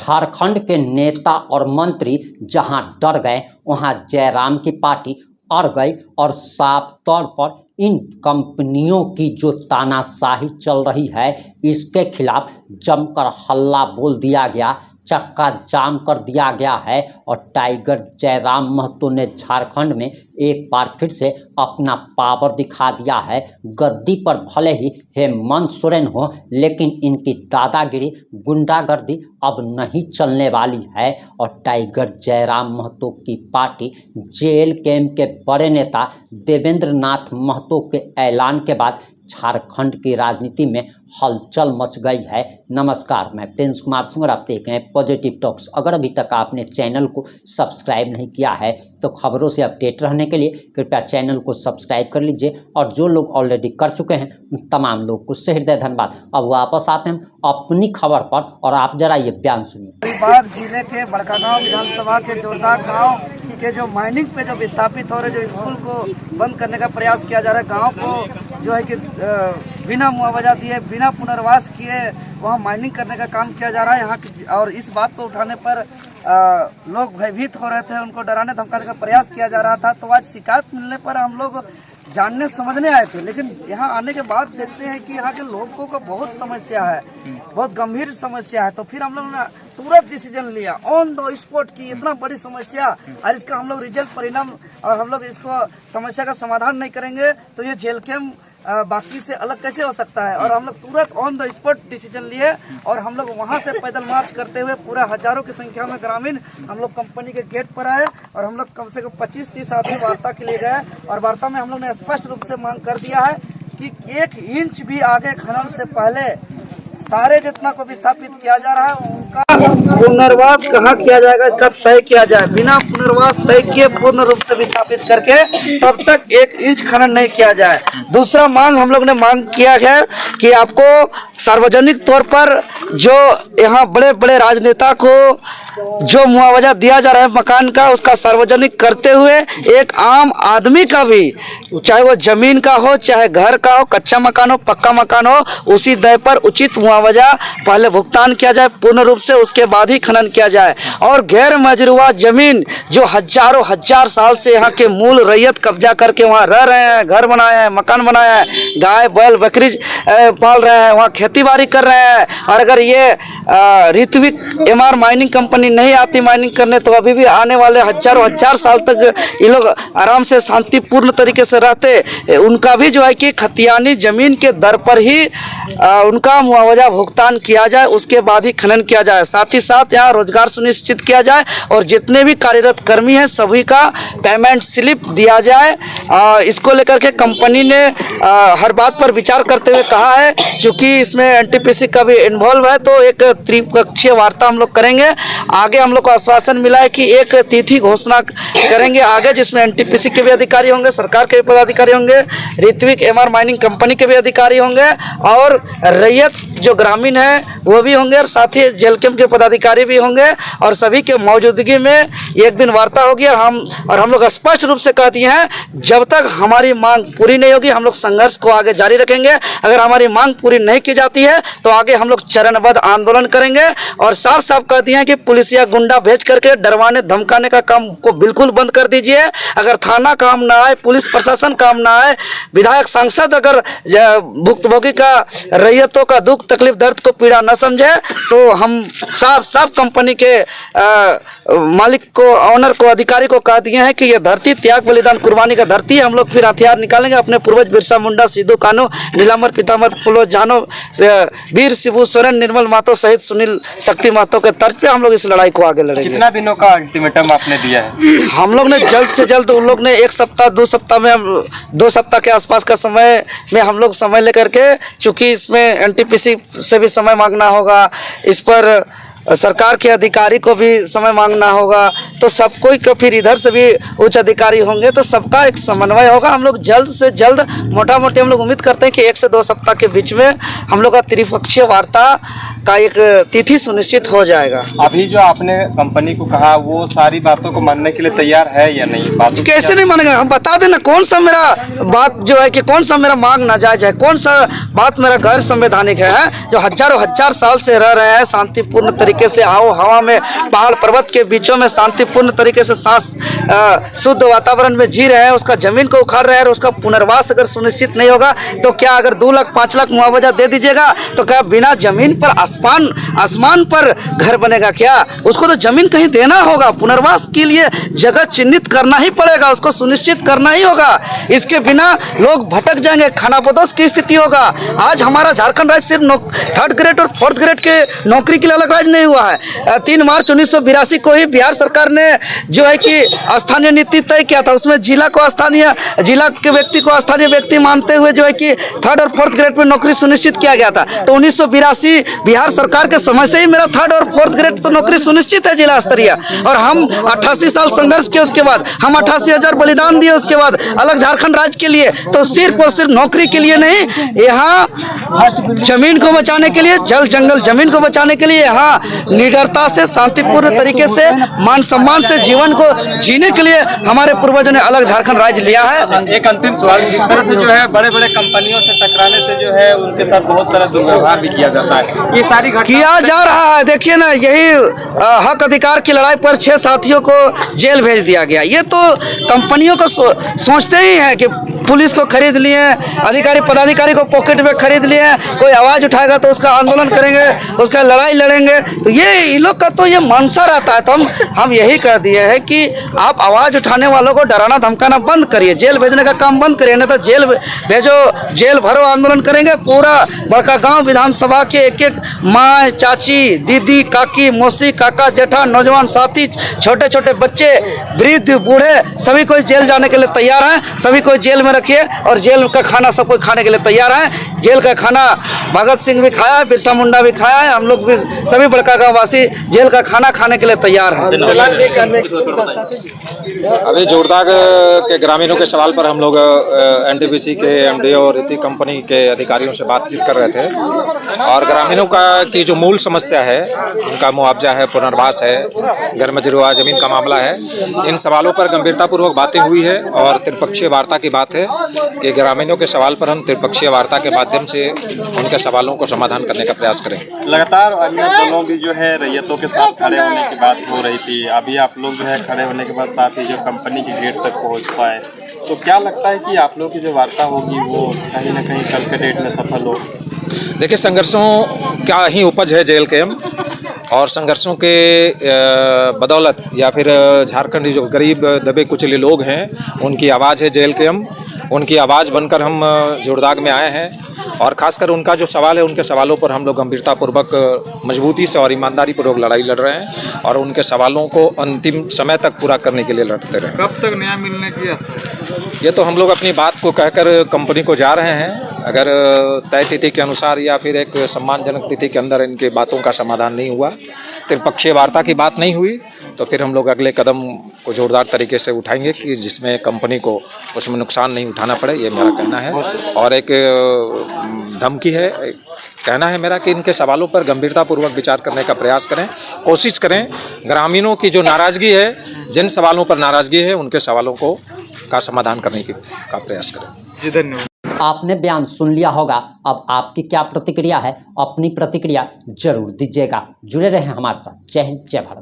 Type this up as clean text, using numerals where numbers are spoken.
झारखंड के नेता और मंत्री जहां डर गए वहां जयराम की पार्टी अड़ गई और साफ तौर पर इन कंपनियों की जो तानाशाही चल रही है इसके खिलाफ जमकर हल्ला बोल दिया गया, चक्का जाम कर दिया गया है। और टाइगर जयराम महतो ने झारखंड में एक बार फिर से अपना पावर दिखा दिया है। गद्दी पर भले ही हेमंत सोरेन हो, लेकिन इनकी दादागिरी गुंडागर्दी अब नहीं चलने वाली है। और टाइगर जयराम महतो की पार्टी जेएलकेएम के बड़े नेता देवेंद्र नाथ महतो के ऐलान के बाद झारखंड की राजनीति में हलचल मच गई है। नमस्कार, मैं प्रिंस कुमार सिंह और आप देख रहे हैं पॉजिटिव टॉक्स। अगर अभी तक आपने चैनल को सब्सक्राइब नहीं किया है तो खबरों से अपडेट रहने के लिए कृपया चैनल को सब्सक्राइब कर लीजिए। और जो लोग ऑलरेडी कर चुके हैं उन तमाम लोग को सहृदय धन्यवाद। अब वापस आते हैं अपनी खबर पर और आप जरा ये बयान सुनिए। बाग जिले के बड़कागांव विधानसभा के जोरदार गांव के जो माइनिंग पे जो विस्थापित हो रहे जो स्कूल को बंद करने का प्रयास किया जा रहा है, गांव को जो है कि बिना मुआवजा दिए बिना पुनर्वास किए वहां माइनिंग करने का काम किया जा रहा है यहाँ। और इस बात को उठाने पर लोग भयभीत हो रहे थे, उनको डराने धमकाने का प्रयास किया जा रहा था। तो आज शिकायत मिलने पर हम लोग जानने समझने आए थे, लेकिन यहाँ आने के बाद देखते हैं कि यहाँ के लोगों को बहुत समस्या है, बहुत गंभीर समस्या है। तो फिर हम लोग ने तुरंत डिसीजन लिया ऑन द स्पॉट की इतना बड़ी समस्या और इसका हम लोग रिजल्ट परिणाम और हम लोग इसको समस्या का समाधान नहीं करेंगे तो ये जेएलकेएम बाकी से अलग कैसे हो सकता है। और हम लोग तुरंत ऑन द स्पॉट डिसीजन लिए और हम लोग वहां से पैदल मार्च करते हुए पूरा हजारों की संख्या में ग्रामीण हम लोग कंपनी के गेट पर आए और हम लोग कम से कम 25-30 आदमी वार्ता के लिए गए। और वार्ता में हम लोग ने स्पष्ट रूप से मांग कर दिया है कि 1 इंच भी आगे खनन से पहले सारे जितना को विस्थापित किया जा रहा है उनका पुनर्वास कहाँ किया जाएगा इसका तय किया जाए। बिना पुनर्वास तय किए पूर्ण रूप से विस्थापित करके तब तक 1 इंच खनन नहीं किया जाए। दूसरा मांग हम लोग ने मांग किया है कि आपको सार्वजनिक तौर पर जो यहाँ बड़े बड़े राजनेता को जो मुआवजा दिया जा रहा है मकान का उसका सार्वजनिक करते हुए एक आम आदमी का भी, चाहे वो जमीन का हो चाहे घर का हो, कच्चा मकान हो पक्का मकान हो, उसी दर पर उचित मुआवजा पहले भुगतान किया जाए पूर्ण रूप से, उसके बाद ही खनन किया जाए। और गैर मजरूआ जमीन जो हजारों हजार साल से यहाँ के मूल रैयत कब्जा करके वहाँ रह रहे हैं, घर बनाया है, मकान बनाया है, गाय बैल बकरी पाल रहे हैं, वहाँ खेती बाड़ी कर रहे हैं। और अगर ये ऋत्विक एमआर माइनिंग कंपनी नहीं आती माइनिंग करने तो अभी भी आने वाले हजारों हजार साल तक ये लोग आराम से शांतिपूर्ण तरीके से रहते। उनका भी जो है कि खतियानी जमीन के दर पर ही उनका मुआवजा भुगतान किया जाए, उसके बाद ही खनन किया जाए। साथ ही साथ यहाँ रोजगार सुनिश्चित किया जाए और जितने भी कार्यरत कर्मी हैं सभी का पेमेंट स्लिप दिया जाए। इसको लेकर के कंपनी ने हर बात पर विचार करते हुए कहा है, क्योंकि इसमें एनटीपीसी का भी इन्वॉल्व है, तो एक त्रिपक्षीय वार्ता हम लोग करेंगे। आगे हम लोग को आश्वासन मिला है कि एक तिथि घोषणा करेंगे आगे, जिसमें एनटीपीसी के भी अधिकारी होंगे, सरकार के भी पदाधिकारी होंगे, ऋत्विक एमआर माइनिंग कंपनी के भी अधिकारी होंगे और रैयत जो ग्रामीण है वो भी होंगे और साथ ही जेएलकेएम के पदाधिकारी भी होंगे। और सभी के मौजूदगी में एक दिन वार्ता होगी। हम लोग स्पष्ट रूप से कहती हैं जब तक हमारी मांग पूरी नहीं होगी हम लोग संघर्ष को आगे जारी रखेंगे। अगर हमारी मांग पूरी नहीं की जाती है तो आगे हम लोग चरणबद्ध आंदोलन करेंगे। और साफ साफ कहती हैं कि पुलिस या गुंडा भेज करके डरवाने धमकाने का काम को बिल्कुल बंद कर दीजिए। अगर थाना काम ना आए, पुलिस प्रशासन काम ना आए, विधायक सांसद अगर भुक्तभोगी का रैयतों का दुख तकलीफ दर्द को पीड़ा न समझे तो हम साफ कंपनी के मालिक को, ऑनर को, अधिकारी को कह दिए हैं कि ये धरती त्याग बलिदान कुर्बानी का धरती है। हम लोग फिर हथियार निकालेंगे, अपने पूर्वज बिरसा मुंडा, सिद्धू कान्हू, नीलांबर पितामह फुलो जानो, वीर शिबू सोरेन, निर्मल महतो सहित सुनील शक्ति महतो के तर्ज पे हम लोग इस लड़ाई को आगे लड़ेंगे। कितना दिनों का अल्टीमेटम आपने दिया है? हम लोग ने जल्द से जल्द, उन लोग ने 1 सप्ताह 2 सप्ताह में 2 सप्ताह के आसपास का समय में हम लोग समय लेकर के, चूँकि इसमें एनटीपीसी से भी समय मांगना होगा, इस पर सरकार के अधिकारी को भी समय मांगना होगा, तो सबको को फिर इधर से भी उच्च अधिकारी होंगे तो सबका एक समन्वय होगा। हम लोग जल्द से जल्द मोटा मोटी हम लोग उम्मीद करते हैं कि 1 से 2 सप्ताह के बीच में हम लोग का त्रिपक्षीय वार्ता का एक तिथि सुनिश्चित हो जाएगा। अभी जो आपने कंपनी को कहा वो सारी बातों को मानने के लिए तैयार है या नहीं? बात कैसे नहीं मानेगा? हम बता देना कौन सा मेरा बात जो है कि कौन सा मेरा मांग नाजायज है, कौन सा बात मेरा गैर संवैधानिक है। जो हजारों हजार साल से रह रहे हैं शांतिपूर्ण तरीके तरीके से आओ हवा में पहाड़ पर्वत के बीचों में शांतिपूर्ण तरीके से सांस शुद्ध वातावरण में जी रहे हैं, उसका जमीन को उखाड़ रहे हैं और उसका पुनर्वास अगर सुनिश्चित नहीं होगा तो क्या अगर 2 लाख 5 लाख मुआवजा दे दीजिएगा तो क्या बिना जमीन पर आसमान पर घर बनेगा? क्या उसको तो जमीन कहीं देना होगा, पुनर्वास के लिए जगह चिन्हित करना ही पड़ेगा, उसको सुनिश्चित करना ही होगा। इसके बिना लोग भटक जाएंगे, खानाबदोश की स्थिति होगा। आज हमारा झारखंड राज्य सिर्फ 3rd ग्रेड और 4th ग्रेड के नौकरी के लिए अलग राज्य नहीं हुआ है। 3 मार्च 1982 को ही बिहार सरकार ने जो है कि स्थानीय नीति तय किया था, उसमें जिला के व्यक्ति को स्थानीय व्यक्ति मानते हुए जो है कि 3rd और 4th ग्रेड में नौकरी सुनिश्चित किया गया था। तो 1982 बिहार सरकार के समय से ही मेरा 3rd और 4th ग्रेड तो नौकरी सुनिश्चित है जिला स्तरीय। और हम 88 साल संघर्ष किए, उसके बाद हम 88,000 बलिदान दिए, उसके बाद अलग झारखंड राज्य के लिए, तो सिर्फ और सिर्फ नौकरी के लिए नहीं, यहाँ जमीन को बचाने के लिए, जल जंगल जमीन को बचाने के लिए, यहाँ निडरता से शांतिपूर्ण तरीके से मान सम्मान से जीवन को जीने के लिए हमारे पूर्वजों ने अलग झारखंड राज्य लिया है। एक अंतिम सवाल, जिस तरह से जो है बड़े बड़े कंपनियों से टकराने से जो है उनके साथ बहुत सारा दुर्व्यवहार भी किया जाता है, ये सारी किया जा रहा है। देखिए ना, यही हक अधिकार की लड़ाई पर 6 साथियों को जेल भेज दिया गया। ये तो कंपनियों को सोचते ही हैं कि पुलिस को खरीद लिए, अधिकारी पदाधिकारी को पॉकेट में खरीद लिए, कोई आवाज उठाएगा तो उसका आंदोलन करेंगे, उसका लड़ाई लड़ेंगे। तो ये इन लोग का तो ये मनसा रहता है। तो हम यही कह दिए हैं कि आप आवाज उठाने वालों को डराना धमकाना बंद करिए, जेल भेजने का काम बंद करिए, नहीं तो जेल भेजो, जेल भरो, आंदोलन करेंगे। पूरा बड़कागांव विधानसभा के एक एक माँ, चाची, दीदी, काकी, मौसी, काका, जेठा, नौजवान साथी, छोटे छोटे बच्चे, वृद्ध, बूढ़े, सभी कोई जेल जाने के लिए तैयार हैं। सभी को जेल में रखिए और जेल का खाना सब कोई खाने के लिए तैयार है। जेल का खाना भगत सिंह भी खाया है, बिरसा मुंडा भी खाया है, हम लोग भी सभी बड़कागांव वासी जेल का खाना खाने के लिए तैयार हैं। अभी जोरदाग के ग्रामीणों के सवाल पर हम लोग एनटीपीसी के एमडीओ और रीति कंपनी के अधिकारियों से बातचीत कर रहे थे और ग्रामीणों की जो मूल समस्या है, उनका मुआवजा है, पुनर्वास है, घर में जुड़वा जमीन का मामला है, इन सवालों पर गंभीरतापूर्वक बातें हुई है और त्रिपक्षीय वार्ता की बात है कि ग्रामीणों के सवाल पर हम त्रिपक्षीय वार्ता के माध्यम से उनके सवालों को समाधान करने का प्रयास करेंगे। लगातार अन्य दलों भी जो है रैयतों के साथ खड़े होने की बात हो रही थी, अभी आप लोग जो है खड़े होने के बाद साथ ही जो कंपनी के गेट तक पहुंच पाए, तो क्या लगता है कि आप लोगों की जो वार्ता होगी वो कहीं ना कहीं कल के डेट में सफल हो? देखिए, संघर्षों का ही उपज है जेल कैंप और संघर्षों के बदौलत या फिर झारखंड जो गरीब दबे कुचले लोग हैं उनकी आवाज़ है जेल कैंप। उनकी आवाज़ बनकर हम जोरदाग में आए हैं और ख़ासकर उनका जो सवाल है, उनके सवालों पर हम लोग गंभीरतापूर्वक मजबूती से और ईमानदारीपूर्वक लड़ाई लड़ रहे हैं और उनके सवालों को अंतिम समय तक पूरा करने के लिए लड़ते रहे। कब तक न्याय मिलने की ये तो हम लोग अपनी बात को कहकर कंपनी को जा रहे हैं। अगर तय तिथि के अनुसार या फिर एक सम्मानजनक तिथि के अंदर इनके बातों का समाधान नहीं हुआ, त्रिपक्षीय वार्ता की बात नहीं हुई, तो फिर हम लोग अगले कदम को जोरदार तरीके से उठाएंगे कि जिसमें कंपनी को उसमें नुकसान नहीं उठाना पड़े, ये मेरा कहना है। और एक धमकी है, कहना है मेरा कि इनके सवालों पर गंभीरतापूर्वक विचार करने का प्रयास करें, कोशिश करें। ग्रामीणों की जो नाराज़गी है, जिन सवालों पर नाराज़गी है, उनके सवालों का समाधान करने का प्रयास करें। जी, धन्यवाद। आपने बयान सुन लिया होगा। अब आपकी क्या प्रतिक्रिया है, अपनी प्रतिक्रिया जरूर दीजिएगा। जुड़े रहें हमारे साथ। जय हिंद, जय भारत।